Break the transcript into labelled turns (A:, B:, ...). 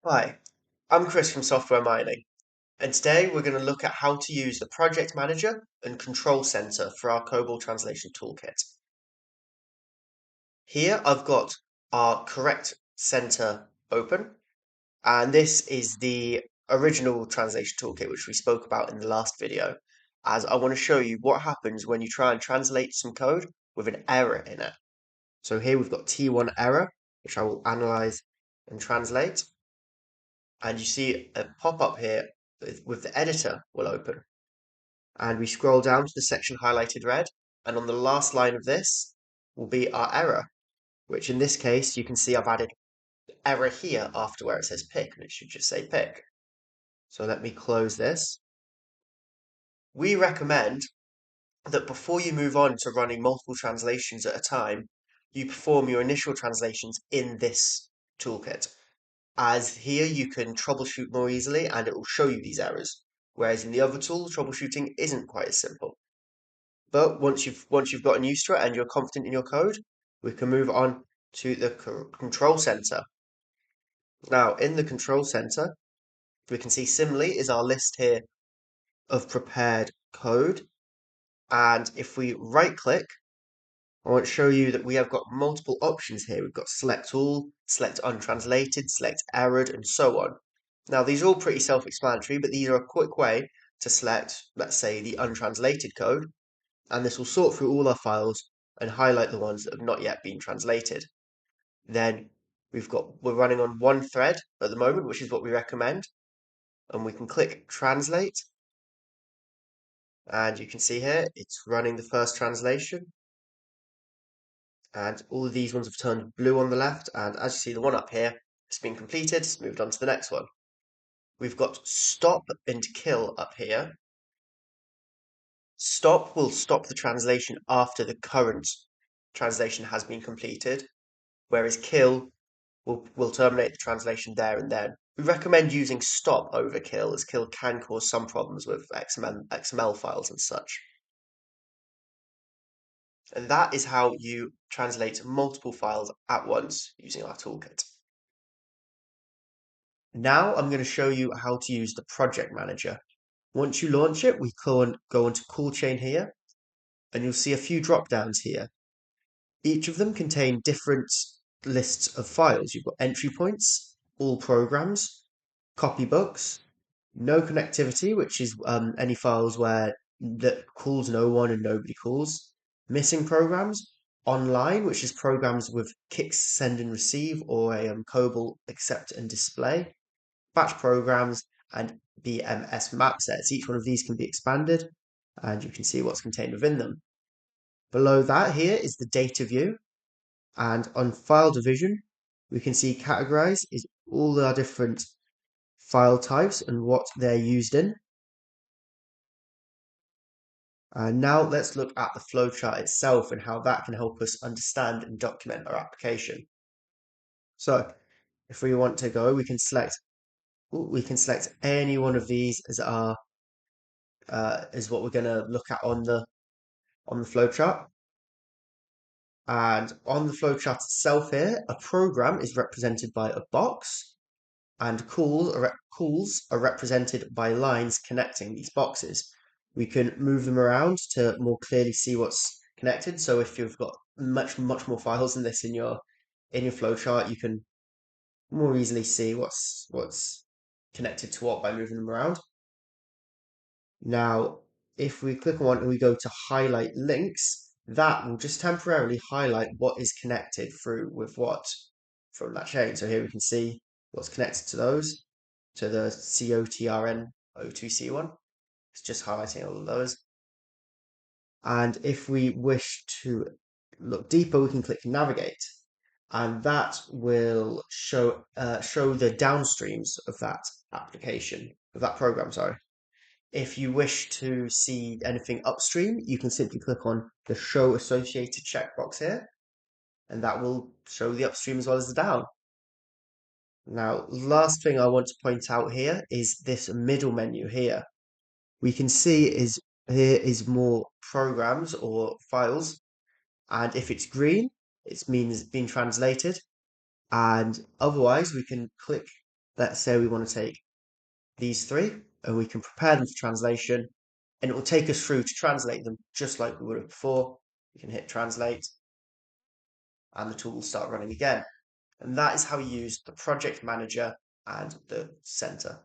A: Hi, I'm Chris from Software Mining, and today we're going to look at how to use the Project Manager and Control Center for our COBOL translation toolkit. Here I've got our correct center open, and this is the original translation toolkit which we spoke about in the last video, as I want to show you what happens when you try and translate some code with an error in it. So here we've got T1 error, which I will analyze and translate. And you see a pop-up here with the editor will open. And we scroll down to the section highlighted red, and on the last line of this will be our error, which in this case you can see I've added error here after where it says pick, and it should just say pick. So let me close this. We recommend that before you move on to running multiple translations at a time, you perform your initial translations in this toolkit, as here you can troubleshoot more easily and it will show you these errors, whereas in the other tool, troubleshooting isn't quite as simple. But once you've gotten used to it and you're confident in your code, we can move on to the control center. Now, in the control center, we can see similarly is our list here of prepared code. And if we right click, I want to show you that we have got multiple options here. We've got select all, select untranslated, select errored, and so on. Now, these are all pretty self-explanatory, but these are a quick way to select, let's say, the untranslated code, and this will sort through all our files and highlight the ones that have not yet been translated. Then we're running on one thread at the moment, which is what we recommend, and we can click translate, and you can see here it's running the first translation. And all of these ones have turned blue on the left, and as you see, the one up here has been completed. It's moved on to the next one. We've got stop and kill up here. Stop will stop the translation after the current translation has been completed, whereas kill will terminate the translation there and then. We recommend using stop over kill, as kill can cause some problems with XML files and such. And that is how you translate multiple files at once using our toolkit. Now I'm going to show you how to use the project manager. Once you launch it, we go into call chain here, and you'll see a few drop downs here. Each of them contain different lists of files. You've got entry points, all programs, copybooks, no connectivity, which is any files where that calls no one and nobody calls, missing programs, online, which is programs with kicks send and receive, or a COBOL accept and display, batch programs, and BMS map sets. Each one of these can be expanded, and you can see what's contained within them. Below that here is the data view, and on file division, we can see categorize is all our different file types and what they're used in. And now let's look at the flowchart itself and how that can help us understand and document our application. So if we want to go, we can select any one of these as our is what we're going to look at on the flowchart. And on the flowchart itself here, a program is represented by a box, and calls are represented by lines connecting these boxes. We can move them around to more clearly see what's connected. So if you've got much more files than this in your flowchart, you can more easily see what's connected to what by moving them around. Now, if we click on one and we go to highlight links, that will just temporarily highlight what is connected through with what from that chain. So here we can see what's connected to those, to the COTRN02C1. It's just highlighting all of those. And if we wish to look deeper, we can click navigate, and that will show the downstreams of that application, of that program, sorry. If you wish to see anything upstream, you can simply click on the show associated checkbox here, and that will show the upstream as well as the down. Now, last thing I want to point out here is this middle menu here. We can see here is more programs or files, and if it's green, it means it's been translated, and otherwise we can click Let's say we want to take these three and we can prepare them for translation, and it will take us through to translate them just like we would have before. We can hit translate and the tool will start running again. And that is how you use the project manager and the center.